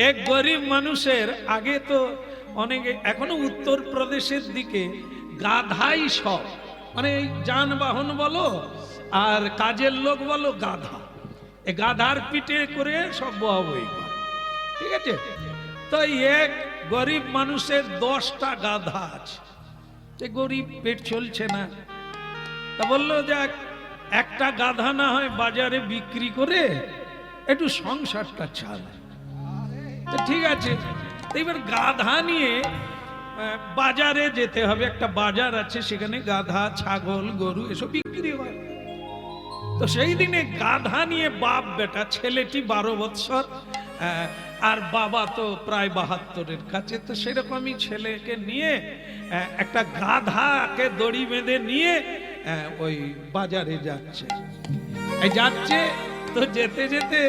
এক গরিব মানুষের আগে তো অনেক, এখনো উত্তরপ্রদেশের দিকে গাধাই সব, মানে যানবাহন বলো আর কাজের লোক বলো, গাধা, এ গাধার পিঠে করে সব বহা বই করে, ঠিক আছে। তো এক গরিব মানুষের 10টা গাধা আছে, যে গরিব পেট চলছে না, তা বললো যাক একটা গাধা না হয় বাজারে বিক্রি করে একটু সংসারটা চালায়। তো ঠিক আছে, এবার গাধা নিয়ে বাজারে যেতে হবে, একটা বাজার আছে সেখানে গাধা ছাগল গরু এসব বিক্রি হয়। তো সেই দিনে গাধা নিয়ে বাপ বেটা, ছেলেটি 12 বৎসর আর বাবা তো প্রায় 72-এর কাছে, তো সেরকমই ছেলেকে নিয়ে একটা গাধাকে দড়ি বেঁধে নিয়ে ওই বাজারে যাচ্ছে। তো যেতে যেতে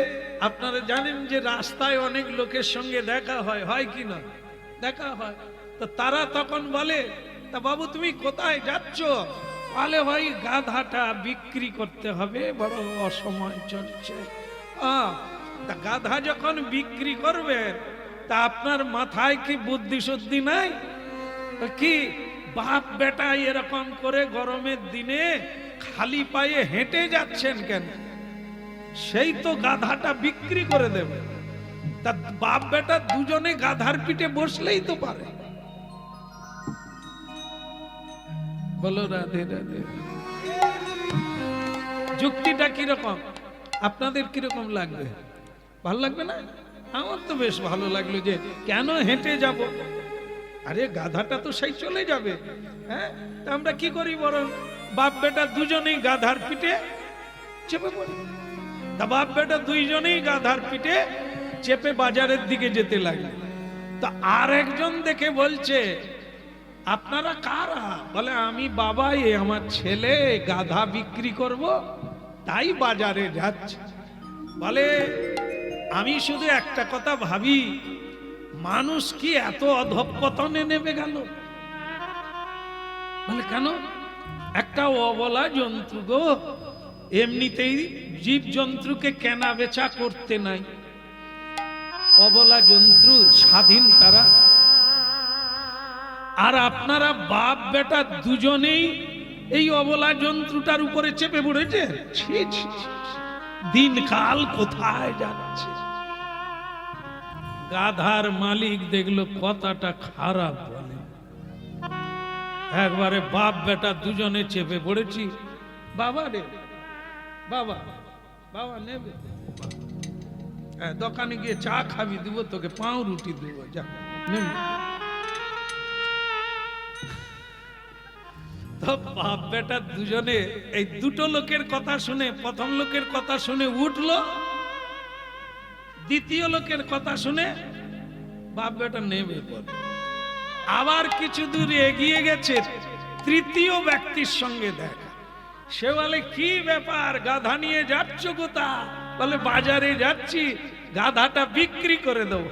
আপনারা জানেন যে রাস্তায় অনেক লোকের সঙ্গে দেখা হয়, হয় কি না? দেখা হয়। তো তারা তখন বলে, তা বাবু তুমি কোথায় যাচ্ছ? বলে ভাই গাধাটা বিক্রি করতে হবে, বড় অসময় চলছে। তা গাধা যখন বিক্রি করবে, তা আপনার মাথায় কি বুদ্ধি শুদ্ধি নাই? কি বাপ বেটা এরকম করে গরমের দিনে খালি পায়ে হেঁটে যাচ্ছেন কেন? সেই তো গাধাটা বিক্রি করে দেবে, তা বাপ বেটা দুজনে গাধার পিঠে বসলেই তো পারে। বলো রাধে রাধে। যুক্তিটা কিরকম, আপনাদের কিরকম লাগবে? ভালো লাগবে না? আমার তো বেশ ভালো লাগলো, যে কেন হেঁটে যাব? আরে গাধাটা তো সেই চলে যাবে। হ্যাঁ, তা আমরা কি করি, বরং বাপ বেটা দুজনেই গাধার পিঠে চেপে পড়ি। তা বাপ বেটা দুইজনেই গাধার পিঠে চেপে বাজারের দিকে যেতে লাগে। তা আর একজন দেখে বলছে, আপনারা কারা? বলে আমি বাবাই, আমার ছেলে গাধা বিক্রি করব তাই বাজারে যাচ্ছে। বলে আমি শুধু একটা কথা ভাবি, মানুষ কি এত অধঃপতনে নেমে গেল? বলে কেন? একটা অবলা জন্তু গো, এমনিতেই জীব জন্তুকে কেনা বেচা করতে নাই, অবলা জন্তু স্বাধীন তারা, আর আপনারা বাপ বেটা দুজনেই এই অবলা জন্তুটার উপরে চেপে পড়েছে। দিনকাল কোথায় যাচ্ছে? গাধার মালিক দেখলো কথাটা খারাপ, বলে একবারে বাপ বেটা দুজনে চেপে পড়েছি। বাবা রে বাবা, বাবা নেবে, দোকানে গিয়ে চা খাবি, দিব তোকে পাউরুটি দিব, যা নেবে। তো বাপ বেটা দুজনে এই দুটো লোকের কথা শুনে, প্রথম লোকের কথা শুনে উঠলো, দ্বিতীয় লোকের কথা শুনে বাপ বেটা নেমে পড়ল। আবার কিছু দূর এগিয়ে গেছে, তৃতীয় ব্যক্তির সঙ্গে দেখা। সে বলে কি ব্যাপার, গাধা নিয়ে যাচ্ছ কোথা? বলে বাজারে যাচ্ছি, গাধাটা বিক্রি করে দেবো।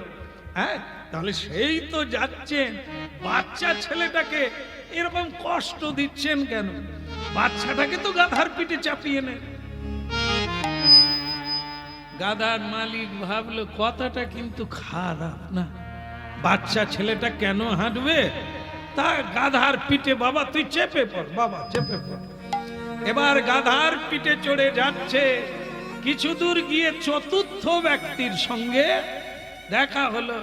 হ্যাঁ, তাহলে সেই তো যাচ্ছেন, বাচ্চা ছেলেটাকে এরকম কষ্ট দিচ্ছেন কেন? বাচ্চাটাকে তো গাধার পিঠে চাপিয়ে নেন। গাধার মালিক ভাবলো কথাটা কিন্তু খারাপ না, বাচ্চা ছেলেটা কেন হাঁটবে? তা গাধার পিঠে, বাবা তুই চেপে পড়, বাবা চেপে পড়। এবার গাধার পিঠে চড়ে যাচ্ছে, কিছু দূর গিয়ে চতুর্থ ব্যক্তির সঙ্গে দেখা হলো।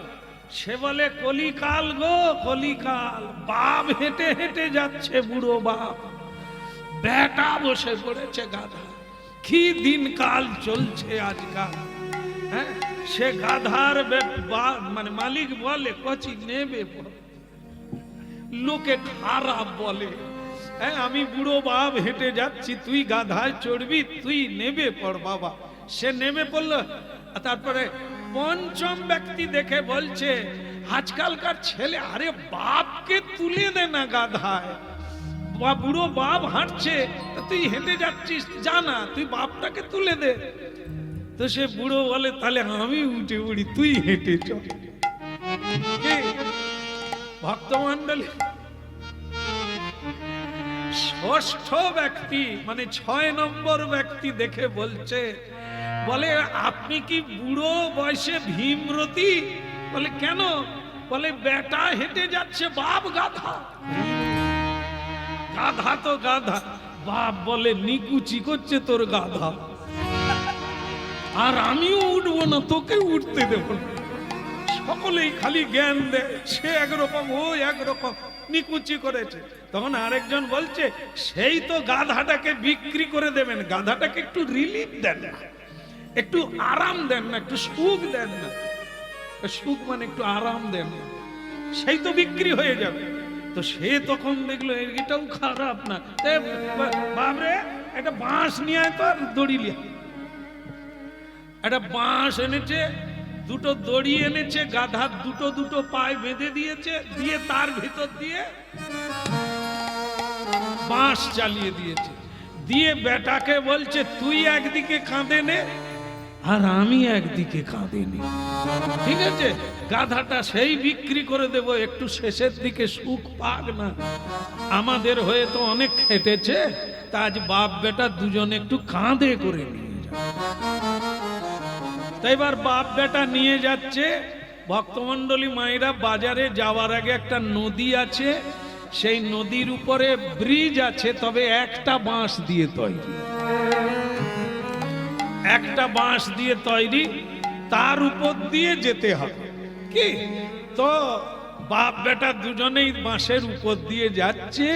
সে বলে কলিকাল গো কলিকাল, বাপ হেঁটে হেঁটে যাচ্ছে, বুড়ো বাপ, বেটা বসে পড়েছে গাধা। কি দিনকাল চলছে আজকাল। হ্যাঁ, সে গাধার মানে মালিক বলে কচি নেবে, লোকে খারাপ বলে, হ্যাঁ আমি বুড়ো বাপ হেঁটে যাচ্ছি, তুই গাধায় চড়বি, তুই নেবে পড় বাবা। সে নেমে পড়লো। তারপরে পঞ্চম ব্যক্তি দেখে বলছে, আজকালকার ছেলে, আরে বাপকে তুলে দে না গাধায়, বুড়ো বাপ হাঁটছে, তুই হেঁটে যাচ্ছিস, জানা তুই বাপটাকে তুলে দে। তো সে বুড়ো বলে, তাহলে আমি উঠে পড়ি, তুই হেঁটে চল। ভক্তমণ্ডলী, ষষ্ঠ ব্যক্তি মানে 6 নম্বর ব্যক্তি দেখে বলছে, বলে আপনি কি বুড়ো বয়সে ভীমরতি বলে কেন? বলে বেটা হেঁটে যাচ্ছে, বাপ গাধা। গাধা তো গাধা। বাপ বলে নিকুচি করছে তোর গাধা, আর আমিও উঠবো না, তোকে উঠতে দেব না। সকলেই খালি জ্ঞান দেয়, সে একরকম ও একরকম, নিকুচি করেছে। তখন আরেকজন বলছে সেই তো গাধাটাকে বিক্রি করে দেবেন, গাধাটাকে একটু রিলিফ দেন না, একটু আরাম দেন না, একটু সুখ দেন না। সুখ মানে একটু আরাম দেন না, সেই তো বিক্রি হয়ে যাবে। তো সে তখন দেখলো এটাও খারাপ না, বাবরে একটা বাঁশ নিয়ে আয় তো, আর দড়ি লিয়া। একটা বাঁশ এনেছে, দুটো দড়ি এনেছে, গাধার দুটো দুটো পায়ে বেঁধে দিয়েছে, দিয়ে তার ভিতর দিয়ে বাঁশ চালিয়ে দিয়েছে, দিয়ে বেটাকে বলছে তুই একদিকে কাঁধে নে আর আমি একদিকে কাঁধে নি, ঠিক আছে? গাধাটা সেই বিক্রি করে দেব, একটু শেষের দিকে সুখ পাক না। আমাদের হয়ে তো অনেক খেটেছে, তা আজ বাপ বেটা দুজনে একটু কাঁধে করে নিয়ে যায়। তাই এবার বাপ বেটা নিয়ে যাচ্ছে। ভক্তমণ্ডলী মায়েরা, বাজারে যাওয়ার আগে একটা নদী আছে, সেই নদীর উপরে ব্রিজ আছে, তবে একটা বাঁশ দিয়ে তৈরি, একটা বাঁশ দিয়ে তৈরি, তার উপর দিয়ে যেতে হবে। কি তো বাপ বেটা দুজনেই বাঁশের উপর দিয়ে যাচ্ছে,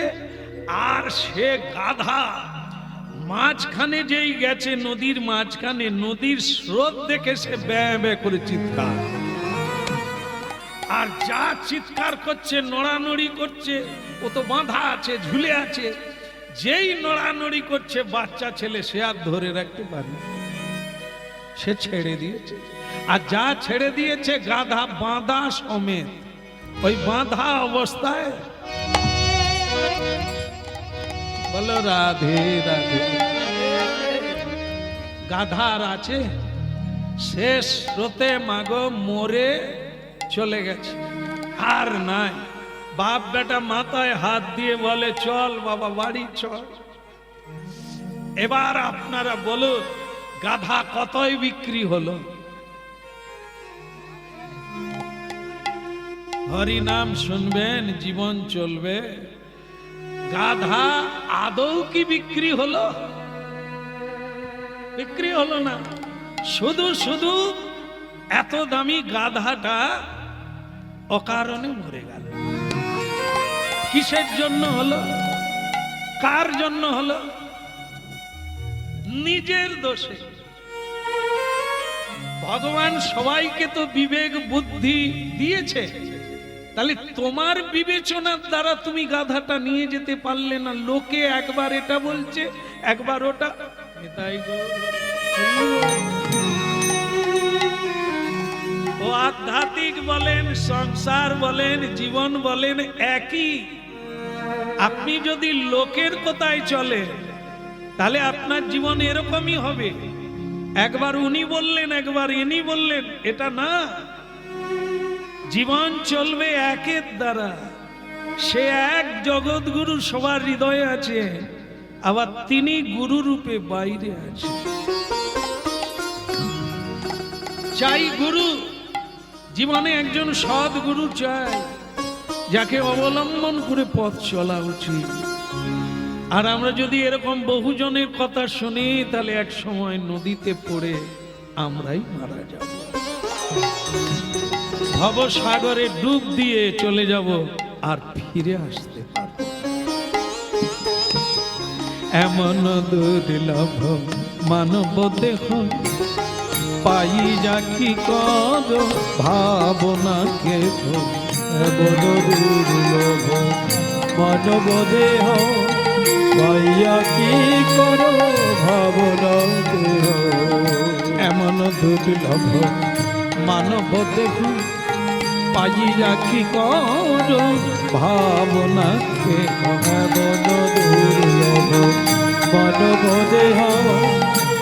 আর সে গাধা মাঝখানে যেই গেছে, নদীর মাঝখানে, নদীর স্রোত দেখে সে ব্যয় ব্যয় করে চিৎকার, আর যা চিৎকার করছে, নড়ানড়ি করছে, ও তো বাঁধা আছে, ঝুলে আছে, যেই নড়ানড়ি করছে বাচ্চা ছেলে, সে আর ধরে রাখতে পারে, সে ছেড়ে দিয়েছে। আর যা ছেড়ে দিয়েছে গাধা বাঁধা সমেত, ওই বাঁধা অবস্থায় বলো রাধে রাধে। গাধার আছে শেষ স্রোতে মাগো মরে চলে গেছে, আর নাই। বাপ বেটা মাথায় হাত দিয়ে বলে চল বাবা বাড়ি চল। এবার আপনারা বলুন গাধা কতই বিক্রি হলো? হরি নাম শুনবেন, জীবন চলবে। গাধা আদৌ কি বিক্রি হলো? বিক্রি হলো না। শুধু শুধু এত দামি গাধাটা অকারণে মরে গেল। কিসের জন্য হলো? কার জন্য হলো? নিজের দোষে। ভগবান সবাইকে তো বিবেক বুদ্ধি দিয়েছে, তাহলে তোমার বিবেচনার দ্বারা তুমি গাধাটা নিয়ে যেতে পারলে না। লোকে একবার এটা বলছে, একবার ওটা। ও আধ্যাত্মিক বলেন, সংসার বলেন, জীবন বলেন, একই। আপনি যদি লোকের কথায় চলে, তাহলে আপনার জীবন এরকমই হবে। একবার উনি বললেন, একবার ইনি বললেন, এটা না। জীবন চলবে একের দ্বারা। সে এক জগৎগুরু সবার হৃদয়ে আছে, আবার তিনি গুরু রূপে বাইরে আছে। চাই গুরু, জীবনে একজন সৎ গুরু চাই, যাকে অবলম্বন করে পথ চলা উচিত। আর আমরা যদি এরকম বহুজনের কথা শুনি, তাহলে এক সময় নদীতে পড়ে আমরাই মারা যাব, ভবসাগরে ডুব দিয়ে চলে যাব, আর ফিরে আসতে পারব। এমন দুর্লভ মানব দেহ পাই যা কি কর ভাবনা কে, এমন দুর্লভ মানব দেহ পাইয়া কি কর ভাবনা দেহ। এমন দুর্লভ মানব দেহ পাইয়া কি কর ভাবনা কে, এমন দুর্লভ মানব দেহ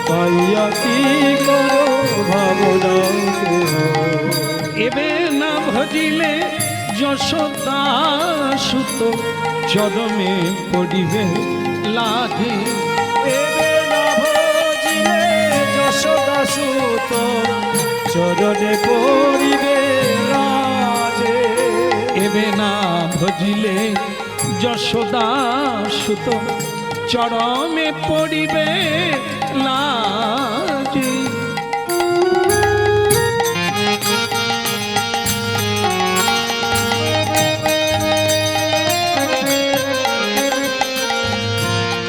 পাইয়া কি কর ভাবনা দেহ। এবে না ভজিলে যশোদা সুত চরমে পড়িবে লাগে। এবে না ভজিলে যশোদা সুত চরণে পড়িবে লাগে। ভজিলে যশোদা সুত চরমে পড়িবে লাজি।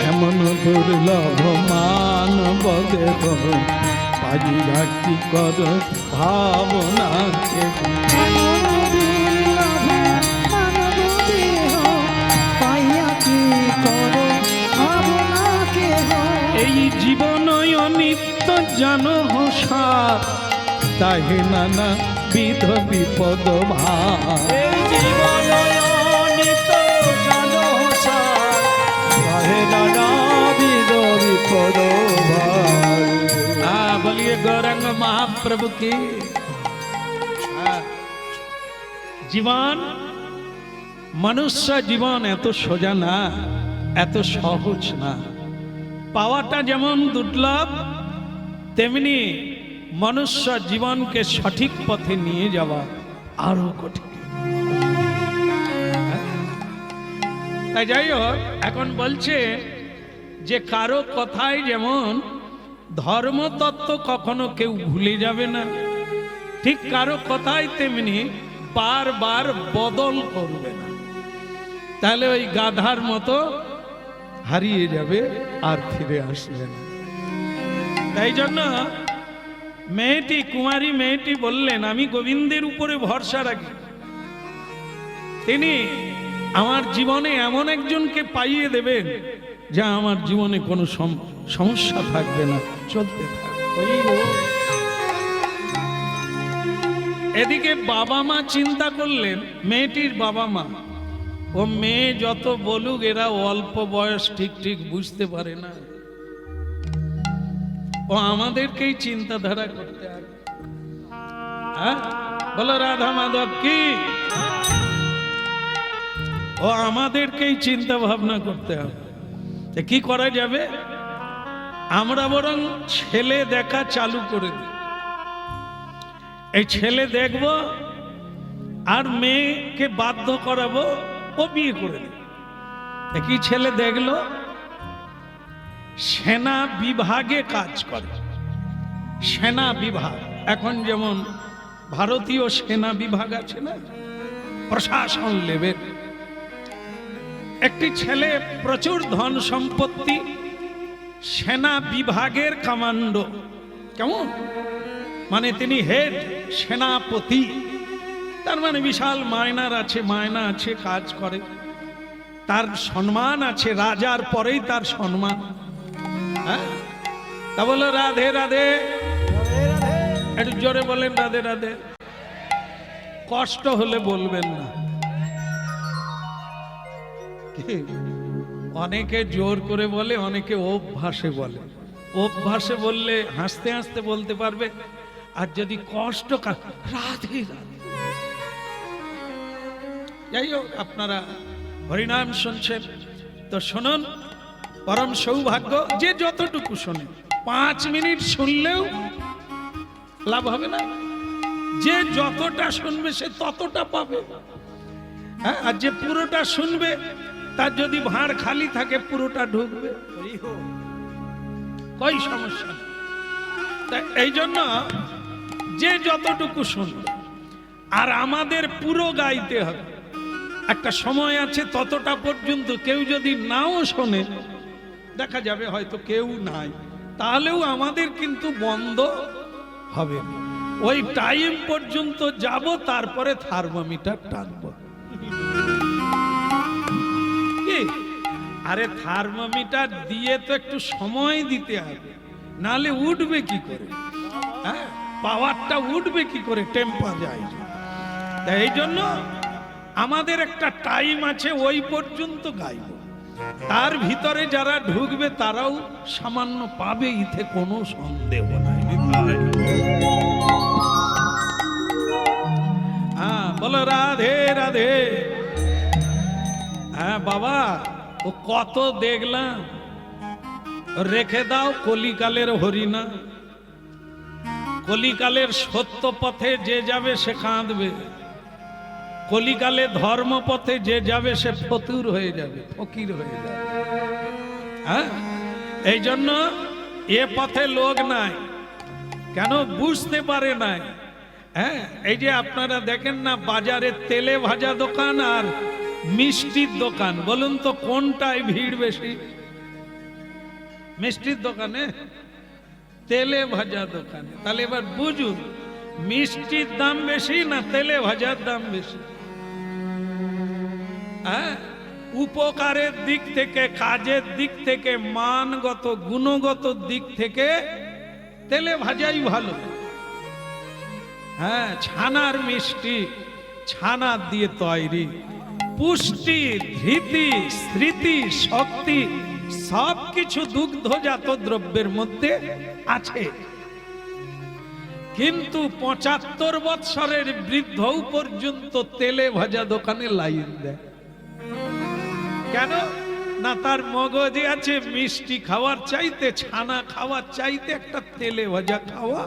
এমন দুর্লভ মানব দেহ পাইয়া কি কর ভাবনাকে। এই জীবন অনিত্য জানো সার, তাহে নানা বিধ বিপদ ভার। এই জীবন অনিত্য জানো সার, তাহে নানাবিধ বিপদ ভার। बोलिए गौरंग महाप्रभु की। জীবন মনুষ্য জীবন এত সোজা না, এত সহজ না। পাওয়াটা যেমন দুর্লভ, তেমনি মনুষ্য জীবনকে সঠিক পথে নিয়ে যাওয়া আরো কঠিন। তাই যাই হোক, এখন বলছে যে কারো কথায় যেমন ধর্মতত্ত্ব কখনো কেউ ভুলে যাবে না, ঠিক কারো কথায় তেমনি বারবার বদল করবে না, তাহলে ওই গাধার মতো হারিয়ে যাবে আর ফিরে আসবে না। তাই জন্য মেয়েটি, কুমারী মেয়েটি বললেন, আমি গোবিন্দের উপরে ভরসা রাখি, তিনি আমার জীবনে এমন একজনকে পাইয়ে দেবেন যা আমার জীবনে কোনো সমস্যা থাকবে না, চলতে থাকবে। এদিকে বাবা মা চিন্তা করলেন, মেয়েটির বাবা মা, ও মেয়ে যত বলুক এরা অল্প বয়স, ঠিক ঠিক বুঝতে পারে না, ও আমাদেরকেই চিন্তাধারা করতে হবে। হ্যাঁ বলো রাধা মাধব কি, ও আমাদেরকেই চিন্তা ভাবনা করতে হবে। কি করা যাবে? আমরা বরং ছেলে দেখা চালু করে দিই, এই ছেলে দেখব আর মেয়েকে বাধ্য করাবো ও বিয়ে করে দেবে। কি ছেলে দেখলো, সেনা বিভাগে কাজ করে, সেনা বিভাগ, এখন যেমন ভারতীয় সেনা বিভাগ আছে না, প্রশাসন লেভেল। একটি ছেলে প্রচুর ধন সম্পত্তি, সেনা বিভাগের কমান্ডো, কেমন মানে তিনি হেড সেনাপতি, তার মানে বিশাল মায়নার আছে, মায়না আছে, কাজ করে, তার সম্মান আছে, রাজার পরেই তার সম্মান। হ্যাঁ তা বলো রাধে রাধে, একটু জোরে বলেন রাধে রাধে, কষ্ট হলে বলবেন না। অনেকে জোর করে বলে, অনেকে অভ্যাসে বলে। অভ্যাসে বললে হাসতে হাসতে বলতে পারবে, আর যদি কষ্ট রাধে রাধে। যাই হোক, আপনারা হরিনাম শুনছেন তো শুনুন, পরম সৌভাগ্য যে যতটুকু শোনে, 5 মিনিট শুনলেও লাভ হবে না, যে যতটা শুনবে সে ততটা পাবে। হ্যাঁ, আর যে পুরোটা শুনবে তার যদি ভাঁড় খালি থাকে পুরোটা ঢুকবে, কই সমস্যা। এই জন্য যে যতটুকু শুনবে, আর আমাদের পুরো গাইতে হবে। একটা সময় আছে ততটা পর্যন্ত, কেউ যদি নাও শোনে, দেখা যাবে হয়তো কেউ নাই, তাহলেও আমাদের কিন্তু বন্ধ হবে না। ওই টাইম পর্যন্ত যাব, তারপরে থার্মোমিটার টানবো। আরে থার্মোমিটার দিয়ে তো একটু সময় দিতে হবে, নালে উঠবে কি করে? হ্যাঁ, পাওয়ারটা উঠবে কি করে? টেম্পারেচার। তাই এই জন্য আমাদের একটা টাইম আছে, ওই পর্যন্ত গাইব, তার ভিতরে যারা ঢুকবে তারাও সামান্য পাবে, ইতে কোনো সন্দেহ নাই। হ্যাঁ বলো রাধে রাধে। হ্যাঁ বাবা, ও কত দেখলাম, রেখে দাও কলিকালের হরিনা। কলিকালের সত্য পথে যে যাবে সে কাঁদবে, কলিকালে ধর্মপথে যে যাবে সে ফতুর হয়ে যাবে, ফকির হয়ে যাবে। হ্যাঁ, এই জন্য এ পথে লোক নাই, কেন বুঝতে পারে নাই। হ্যাঁ, এই যে আপনারা দেখেন না বাজারে তেলে ভাজা দোকান আর মিষ্টির দোকান, বলুন তো কোনটায় ভিড় বেশি? মিষ্টির দোকানে, তেলে ভাজা দোকানে। তাহলে এবার বুঝুন মিষ্টির দাম বেশি না তেলে ভাজার দাম বেশি? হ্যাঁ, উপকারের দিক থেকে, কাজের দিক থেকে, মানগত গুণগত দিক থেকে তেলে ভাজাই ভালো। হ্যাঁ, ছানার মিষ্টি, ছানা দিয়ে তৈরি, পুষ্টি, ধৃতি, স্মৃতি, শক্তি সবকিছু দুগ্ধজাত দ্রব্যের মধ্যে আছে। কিন্তু ৭৫ বৎসরের বৃদ্ধও পর্যন্ত তেলে ভাজা দোকানে লাইন দেয়। কেন না? তার মগজে আছে মিষ্টি খাওয়ার চাইতে, ছানা খাওয়ার চাইতে একটা তেলে ভাজা খাওয়া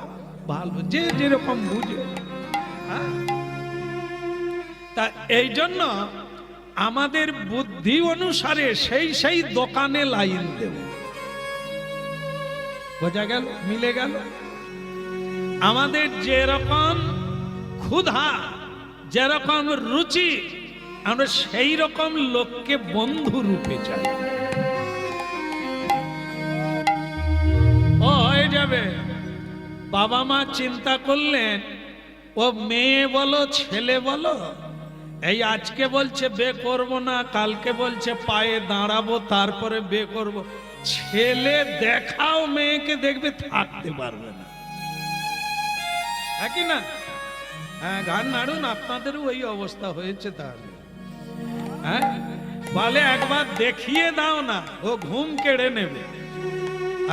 ভালো, যে যেরকম বুঝে। তা এই জন্য আমাদের বুদ্ধি অনুসারে সেই সেই দোকানে লাইন দেব। বোঝা গেল? মিলে গেল? আমাদের যেরকম ক্ষুধা, যেরকম রুচি, আমরা সেই রকম লোককে বন্ধু রূপে চাই। ও হয়ে যাবে। বাবা মা চিন্তা করলেন, ও মেয়ে বলো ছেলে বলো, এই আজকে বলছে বে করব না, কালকে বলছে পায়ে দাঁড়াবো তারপরে বে করব। ছেলে দেখাও মেয়েকে, দেখবে থাকতে পারবে না, একই না? হ্যাঁ, গান নাড়ুন, আপনাদেরও ওই অবস্থা হয়েছে। তাহলে হ্যাঁ, বলে একবার দেখিয়ে দাও না, ও ঘুম কেড়ে নেবে।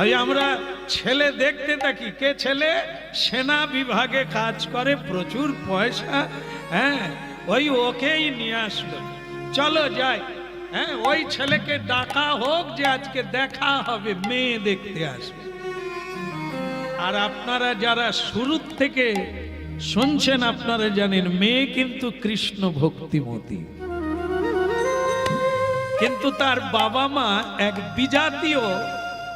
এই আমরা ছেলে দেখতে থাকি, কে ছেলে? সেনা বিভাগে কাজ করে, প্রচুর পয়সা। হ্যাঁ, ওই ওকেই নিয়ে আসলো, চলো যাই। হ্যাঁ, ওই ছেলেকে ডাকা হোক যে আজকে দেখা হবে, মেয়ে দেখতে আসবে। আর আপনারা যারা শুরু থেকে শুনছেন, আপনারা জানেন মেয়ে কিন্তু কৃষ্ণ ভক্তিমতী, কিন্তু তার বাবা মা এক বিজাতীয়,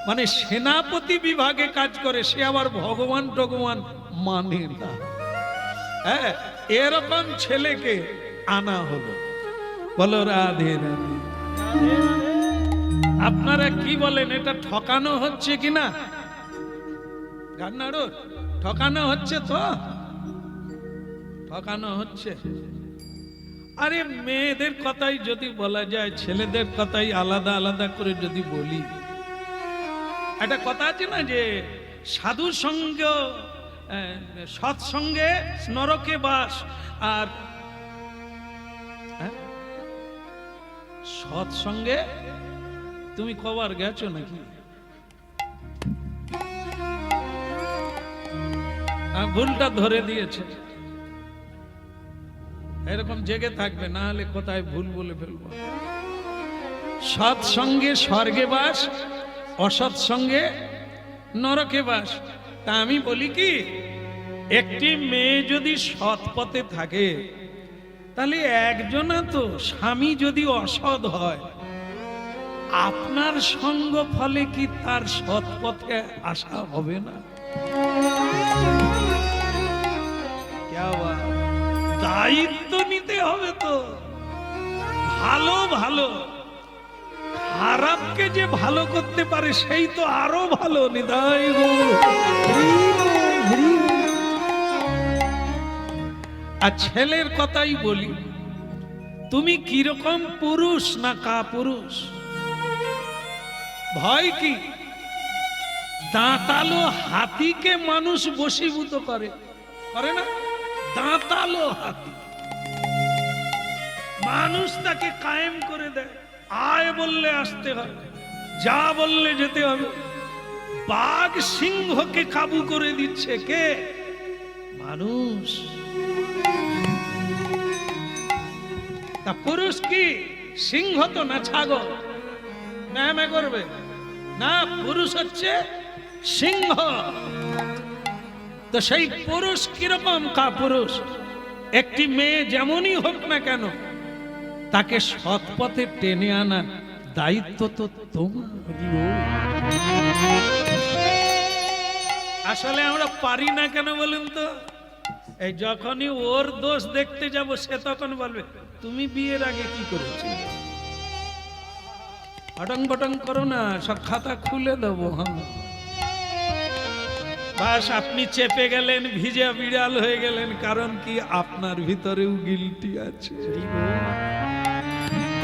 মানে সেনাপতি বিভাগে কাজ করে, সে আবার ভগবান টগবান মানে না। হ্যাঁ, এরকম ছেলেকে আনা হলো। বলো রাধে রাধে। আপনারা কি বলেন, এটা ঠকানো হচ্ছে কিনা? গান্নাড়ো ঠকানো হচ্ছে তো? ঠকানো হচ্ছে। আরে মেয়েদের কথাই যদি বলা যায়, ছেলেদের কথাই আলাদা আলাদা করে যদি বলি, একটা কথা আছে না যে সাধু সঙ্গ, সৎসঙ্গে নরকে বাস, আর সৎসঙ্গে তুমি কবার গেছো নাকি? ভুলটা ধরে দিয়েছে। এরকম জেগে থাকবে, না হলে কোথায় ভুল বলে ফেলবো। সৎসঙ্গে স্বর্গে বাস, অসৎসঙ্গে নরকে বাস। তা আমি বলি কি, একটি মেয়ে যদি সৎ পথে থাকে, তাহলে একজনা তো স্বামী যদি অসৎ হয়, আপনার সঙ্গ ফলে কি তার সৎ পথে আসা হবে না? দায়িত্ব নিতে হবে তো। ভালো ভালো, খারাপকে যে ভালো করতে পারে সেই তো আরো ভালো। নিদাই আর ছেলের কথাই বলি, তুমি কিরকম পুরুষ না কা পুরুষ? ভয় কি? দাঁতালো হাতিকে মানুষ বশীভূত করে, করে না? দাঁতালো হাতি, মানুষ তাকে কায়েম করে দেয়। আয় বললে আসতে হবে, যা বললে যেতে হবে। বাঘ সিংহকে কাবু করে দিচ্ছে কে? মানুষ। তা পুরুষ কি? সিংহ তো না ছাগল, ম্যামে করবে না। পুরুষ হচ্ছে সিংহ। তো সেই পুরুষ কিরকম কা পুরুষ? একটি মেয়ে যেমনই হোক না কেন তাকে সৎ পথে টেনে আনার দায়িত্ব তো তোমার। আসলে আমরা পারি না কেন বলুন তো? এই যখনই ওর দোষ দেখতে যাব সে তখন বলবে তুমি বিয়ের আগে কি করেছিলে। অটং বটং করো না, সব খাতা খুলে দেবো। হ্যাঁ বাস আপনি চেপে গেলেন, ভিজা বিড়াল হয়ে গেলেন। কারণ কি আপনার ভিতরেও গিলটি আছে।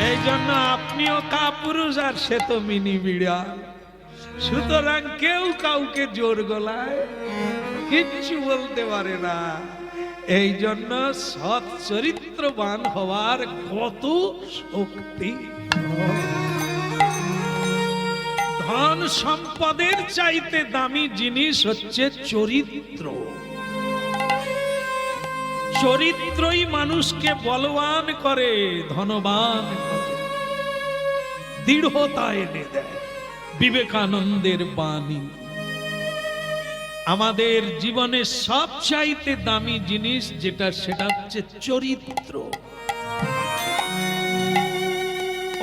এই জন্য আপনিও কাপুরুষ আর সে তো মিনি বিড়াল। সুতরাং কেউ কাউকে জোর গলায় কিচ্ছু বলতে পারে না। এই জন্য সৎ চরিত্রবান হওয়ার কত শক্তি। ধন সম্পদের চাইতে দামি জিনিস হচ্ছে চরিত্র। চরিত্রই মানুষকে বলবান করে, ধনবান করে, দৃঢ়তা এনে দেয়। বিবেকানন্দের বাণী। আমাদের জীবনে সবচাইতে দামি জিনিস যেটা, সেটা হচ্ছে চরিত্র।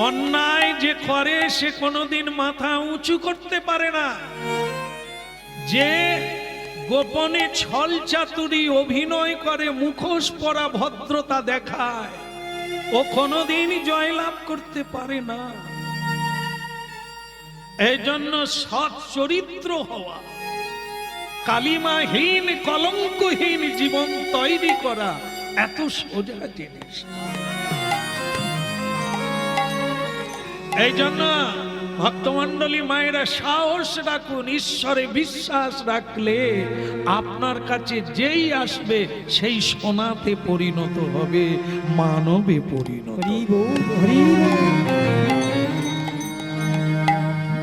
অন্যায় যে করে সে কোনোদিন মাথা উঁচু করতে পারে না। যে গোপনে ছল চাতুরি অভিনয় করে, মুখোশ পরা ভদ্রতা দেখায়, ও কোনোদিন জয়লাভ করতে পারে না। এই জন্য সৎ চরিত্র হওয়া, কালিমাহীন কলঙ্কহীন জীবন তৈরি করা এত সোজা জিনিস। এই জন্য ভক্তমণ্ডলী মায়েরা সাহস রাখুন। ঈশ্বরে বিশ্বাস রাখলে আপনার কাছে যেই আসবে সেই সোনাতে পরিণত হবে, মানবে পরিণত।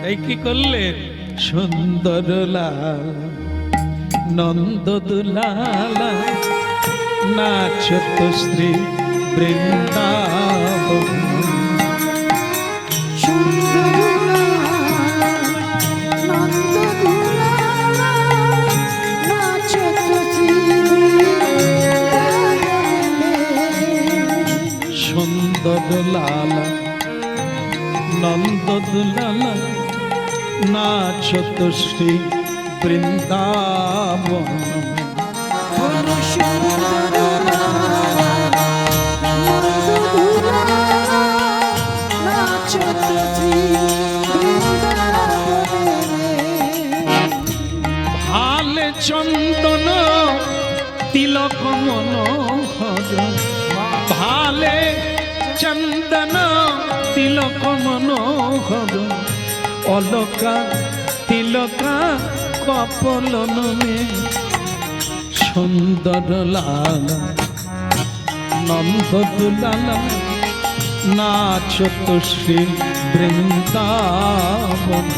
এই কি করলেন? সুন্দর লাল নন্দ দুলালা নাচত শ্রী বৃন্দাবন। সুন্দর লালা নন্দ দুলালা নাচত শ্রী বৃন্দাবন। ভালে চন্দন তিলক মনোহর, ভালে চন্দন তিলক মনোহর, অলকা তিলকা কপলন মে। সুন্দর লালা নন্দ দুলালা নাচত শ্রী বৃন্দাবন।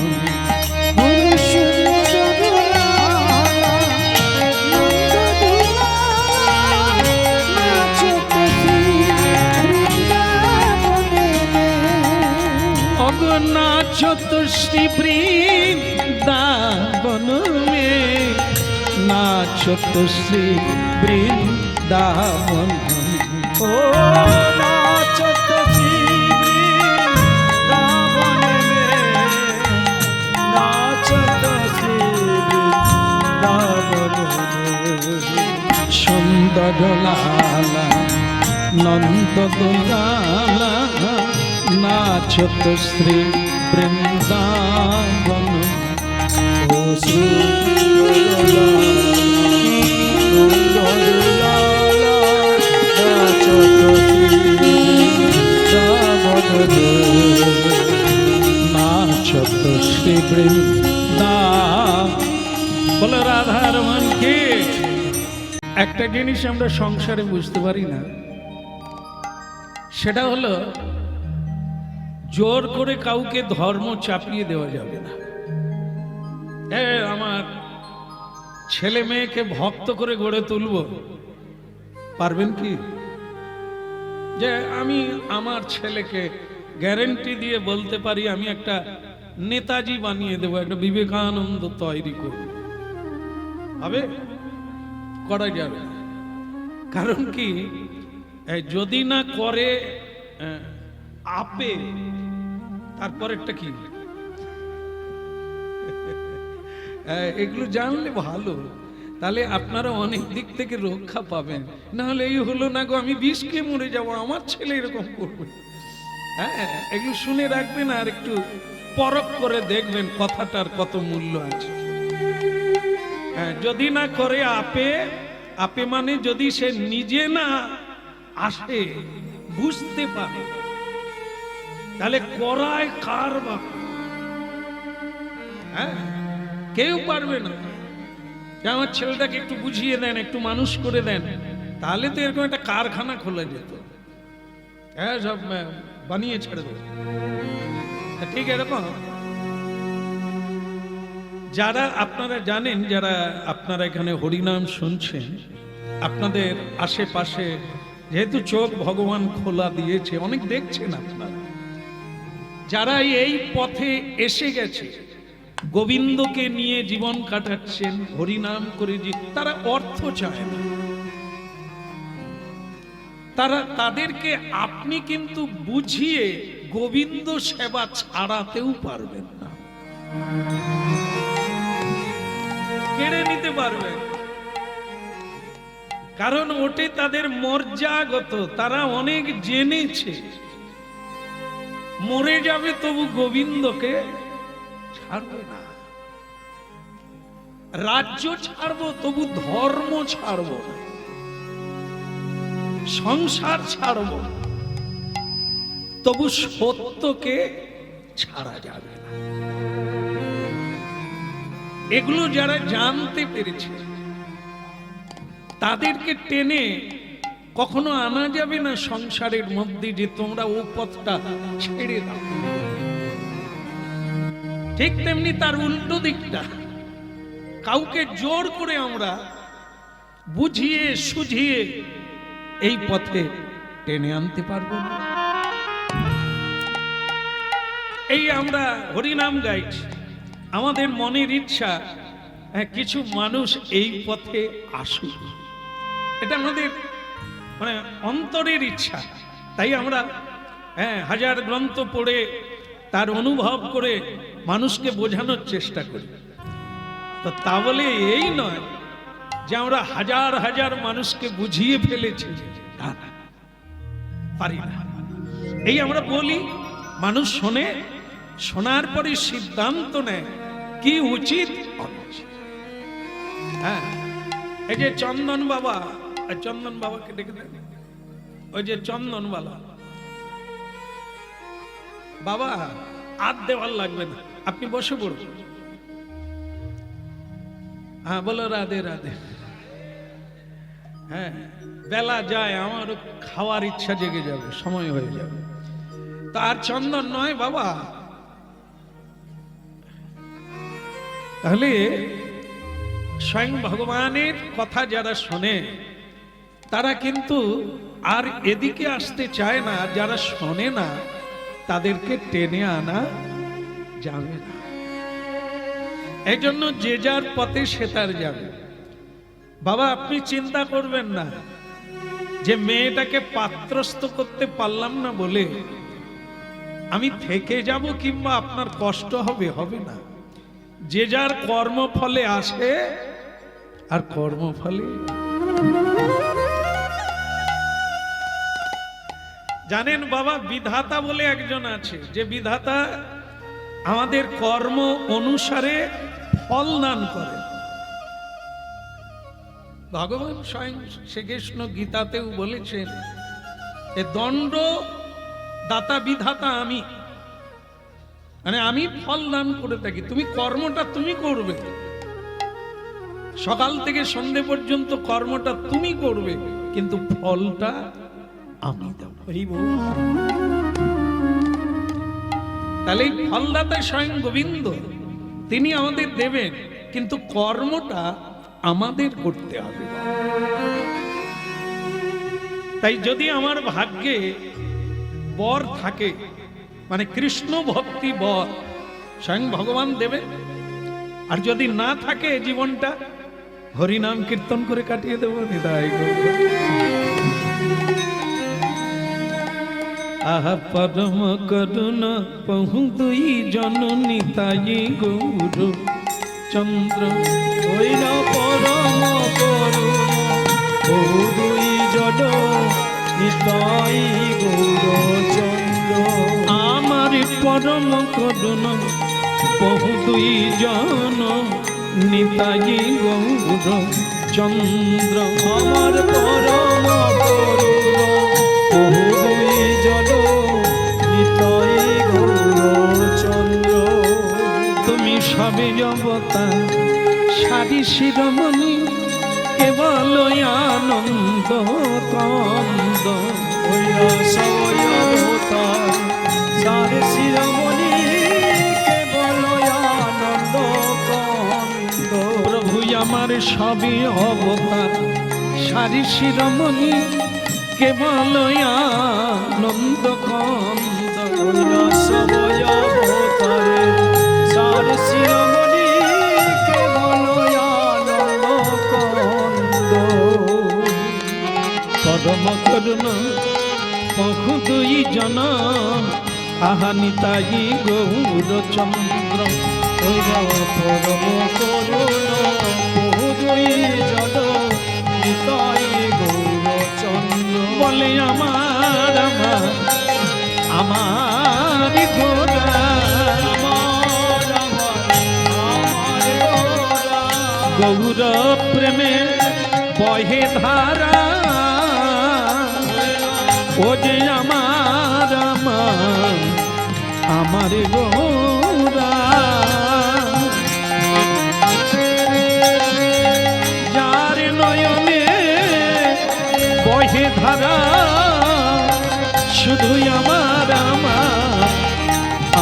नाचत श्री वृंदावन में, नाचत श्री वृंदावन। ओ नाचत श्री वृंदावन में, नाचत श्री वृंदावन। सुंदर लाला नंद दुलाला नाचत श्री वृंदावन। ओ नाचत श्री वृंदावन। বলো রাধার মন কি। একটা জিনিস আমরা সংসারে বুঝতে পারি না, সেটা হলো জোর করে কাউকে ধর্ম চাপিয়ে দেওয়া যাবে না। আমার ছেলে মেয়েকে ভক্ত করে গড়ে তুলব, পারবেন কি? যে আমি আমার ছেলেকে গ্যারেন্টি দিয়ে বলতে পারি আমি একটা নেতাজি বানিয়ে দেবো, একটা বিবেকানন্দ তৈরি করব, হবে? করা যাবে না। কারণ কি যদি না করে আপে, তারপরেরটা কি, এগুলো জানলে ভালো, তাহলে আপনারা অনেক দিক থেকে রক্ষা পাবেন। না হলে এই হলো না গো আমি বিষ খেয়ে মরে যাবো, আমার ছেলে এরকম করবে। হ্যাঁ, এগুলো শুনে রাখবেন আর একটু পরখ করে দেখবেন কথাটার কত মূল্য আছে। হ্যাঁ, যদি না করে আপে, আপে মানে যদি সে নিজে না আসে, বুঝতে পারে, তাহলে করায় কার বাপ? হ্যাঁ, কেউ পারবে না। আমার ছেলেটাকে একটু বুঝিয়ে দেন, একটু মানুষ করে দেন, তাহলে তো এরকম একটা কারখানা খোলা যেত। হ্যাঁ, সব বানিয়ে ছেড়ে দেবে। ঠিক এরকম যারা আপনারা জানেন, যারা আপনারা এখানে হরিনাম শুনছেন, আপনাদের আশেপাশে যেহেতু চোখ ভগবান খোলা দিয়েছে, অনেক দেখছেন আপনারা, যারা এই পথে এসে গেছে, গোবিন্দকে নিয়ে জীবন কাটাচ্ছেন, হরিনাম করে, তারা অর্থ চায় না। তাদেরকে আপনি কিন্তু বুঝিয়ে গোবিন্দ সেবা ছাড়াতেও পারবেন না, কেড়ে নিতে পারবেন। কারণ ওটা তাদের মর্যাগত, তারা অনেক জেনেছে। মরে যাবে তবু গোবিন্দকে ছাড়বে না। রাজ্য ছাড়বো তবু ধর্ম ছাড়বো না, সংসার ছাড়বো তবু সত্যকে ছাড়া যাবে না। এগুলো যারা জানতে পেরেছে, তাদেরকে টেনে কখনো আনা যাবে না সংসারের মধ্যে যে তোমরা ও পথটা ছেড়ে দাও। ঠিক তেমনি তার উল্টো দিকটা, কাউকে জোর করে আমরা বুঝিয়ে সুঝিয়ে এই পথে টেনে আনতে পারবো না। এই আমরা হরিনাম গাইছি, আমাদের মনের ইচ্ছা কিছু মানুষ এই পথে আসুক, এটা আমাদের মানে অন্তরের ইচ্ছা। তাই আমরা হাজার গ্রন্থ পড়ে তার অনুভব করে মানুষকে বোঝানোর চেষ্টা করি। তো তা বলে এই নয় যে আমরা হাজার হাজার মানুষকে বুঝিয়ে ফেলেছি, পারি না। এই আমরা বলি, মানুষ শোনে, শোনার পরে সিদ্ধান্ত নেয় কি উচিত অনুচিত। হ্যাঁ, এই যে চন্দন বাবা, চন্দন বাবাকে ডেকে দেন, ওই যে চন্দনওয়ালা বাবা, আর দেওয়ার লাগবে না, আপনি বসে পড়ুন। হ্যাঁ, বলো রাধে রাধে। হ্যাঁ, বেলা যায়, আমারও খাওয়ার ইচ্ছা জেগে যাবে, সময় হয়ে যাবে। তার চন্দন নয় বাবা। তাহলে স্বয়ং ভগবানের কথা যারা শোনে, তারা কিন্তু আর এদিকে আসতে চায় না। যারা শোনে না, তাদেরকে টেনে আনা যাবে না। এই জন্য যে যার পথে সে তার যাবে। বাবা, আপনি চিন্তা করবেন না যে মেয়েটাকে পাত্রস্থ করতে পারলাম না বলে আমি থেকে যাব কিংবা আপনার কষ্ট হবে, হবে না। যে যার কর্মফলে আসে, আর কর্মফলে জানেন বাবা, বিধাতা বলে একজন আছে, যে বিধাতা আমাদের কর্ম অনুসারে ফল দান করেন। ভগবান স্বয়ং শ্রীকৃষ্ণ গীতাতেও বলেছেন, এ দণ্ড দাতা বিধাতা আমি, মানে আমি ফল দান করে থাকি। তুমি কর্মটা তুমি করবে, সকাল থেকে সন্ধে পর্যন্ত কর্মটা তুমি করবে, কিন্তু ফলটা আমি দেব। তাহলে ফলদাতা স্বয়ং গোবিন্দ, তিনি আমাদের দেবেন, কিন্তু কর্মটা আমাদের করতে হবে। তাই যদি আমার ভাগ্যে বর থাকে, মানে কৃষ্ণ ভক্তি বর স্বয়ং ভগবান দেবে, আর যদি না থাকে জীবনটা হরিনাম কীর্তন করে কাটিয়ে দেবো। নিতাই গৌর। আহা পরম করুণা বহু দুই জননী তাই গৌর চন্দ্র ওই না পরম করুণ বহু দুই জন নিতাই গৌরচন্দ্র। আমার পরম করুণা বহু দুই জন নিতাই গৌর চন্দ্র। আমার পরম করুণ বহু দুই জন নিতাই গৌরচন্দ্র। তুমি সবে অবতার সারি শিরোমণি কেবল আনন্দ কন্দ। ওইরা সবাই অবতার সার শিরোমণি কেবল আনন্দ কন্দ। প্রভু আমার সবই অবতার সারি শিরোমণি কেবল আনন্দ কন্দ। ওইরা সবাই অবতার সার শিরোমণি কেবল আনন্দ কন্দ। পরম করুণা বহু দুই জন আহানি তাই গৌর চন্দ্র। ওইরা পরম করুণ বহু দুই জন নিতাই গৌরচন্দ্র। বলে আমার আমার আমার গোরা আমার আমার আমার গোরা। গৌর প্রেমে বহে ধারা ও যে আমার আমার আমার গোরা। যার নয়নে বহে ধারা শুধু আমার আমার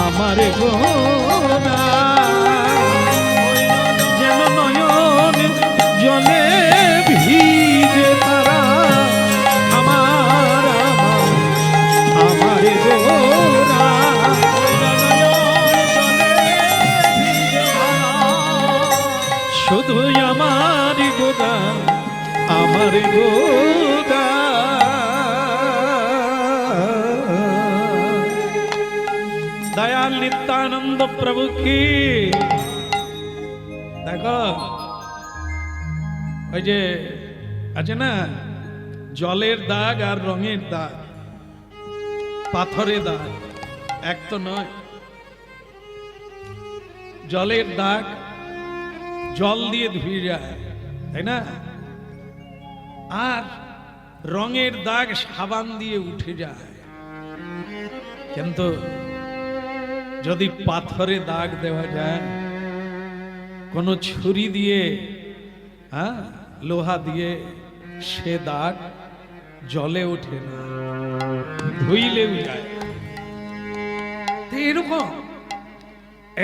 আমার গোরা। যেন নয়ন জলে ভিজে তারা আমার আমার আমার গোরা। শুধু আমার গোরা আমার গোরা। দয়াল নিত্যানন্দ প্রভু কি। দেখো ওই যে আছে না জলের দাগ আর রঙের দাগ, পাথরের দাগ এক তো নয়। জলের দাগ জল দিয়ে ধুয়ে যায়, তাই না? আর রঙের দাগ সাবান দিয়ে উঠে যায়। কিন্তু যদি পাথরে দাগ দেওয়া যায়, কোনো ছুরি দিয়ে লোহা দিয়ে, সে দাগ জলে ওঠে না, ধুইলেও যায়। তো এরকম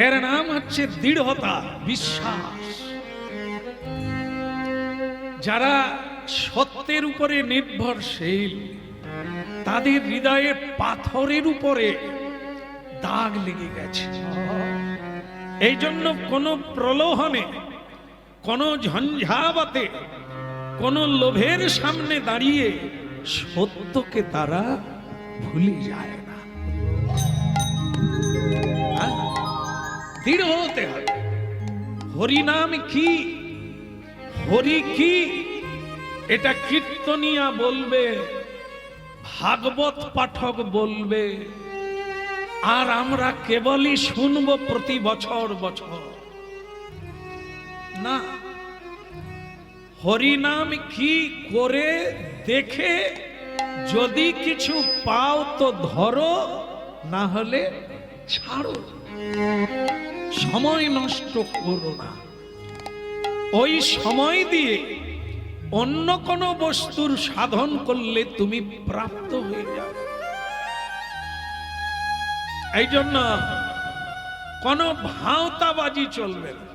এর নাম হচ্ছে দৃঢ়তা, বিশ্বাস। যারা সত্যের উপরে নির্ভরশীল তাদের হৃদয়ে পাথরের উপরে দাগ লেগে গেছে। এই জন্য কোন প্রলোভনে, কোন ঝঞ্ঝাবাতে, কোন লোভের সামনে দাঁড়িয়ে সত্যকে তারা ভুলে যায় না। দৃঢ় হতে হবে। হরিনাম কি, হরি কি, এটা কীর্তনিয়া বলবে, ভাগবত পাঠক বলবে, আর আমরা কেবলই শুনবো প্রতি বছর বছর না। হরিনাম কি করে দেখে যদি কিছু পাও তো ধরো, না হলে ছাড়ো। সময় নষ্ট করো না। ওই সময় দিয়ে অন্য কোনো বস্তুর সাধন করলে তুমি প্রাপ্ত হয়ে যাবে। এই জন্য কোনো ভাওতাবাজি চলবে না,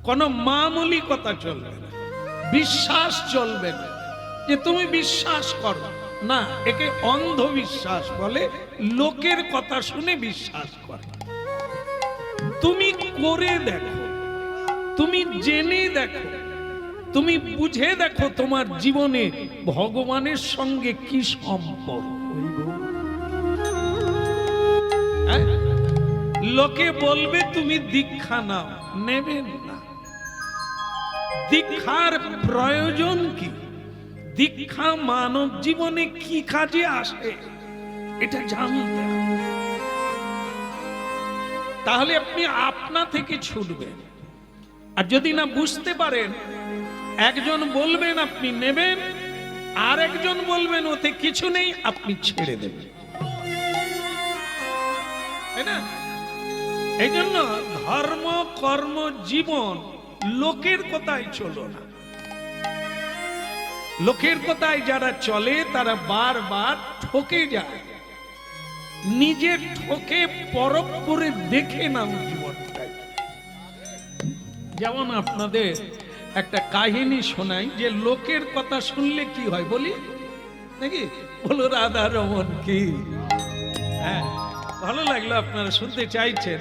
কোনো মামুলি কথা চলবে না, বিশ্বাস চলবে না যে তুমি বিশ্বাস করো না। একে অন্ধবিশ্বাস বলে, লোকের কথা শুনে বিশ্বাস করে। তুমি করে দেখো, তুমি জেনে দেখো, তুমি বুঝে দেখো তোমার জীবনে ভগবানের সঙ্গে কি সম্পর্ক। হ্যাঁ? লোকে বলবে তুমি দীক্ষা নাও, নেবেন না। দীক্ষার প্রয়োজন কি? দীক্ষা মানব জীবনে কি কাজে আসে এটা জানতে হবে। তাহলে আপনি আপনা থেকে ছুটবেন। আর যদি না বুঝতে পারেন, একজন বলবেন আপনি নেবেন, আর একজন বলবেন ওতে কিছু নেই, আপনি ছেড়ে দেবেন, তাই না? এই জন্য ধর্ম কর্ম জীবন লোকের কথায় চলো না। লোকের কথায় যারা চলে তারা বারবার ঠকে যায়। নিজে ঠকে পরখ করে দেখে নাও জীবনটাই। যেমন আপনাদের একটা কাহিনী শোনাই, যে লোকের কথা শুনলে কি হয় বলি নাকি? বলো রাধা রমন কি। হ্যাঁ, ভালো লাগলো, আপনারা শুনতে চাইছেন।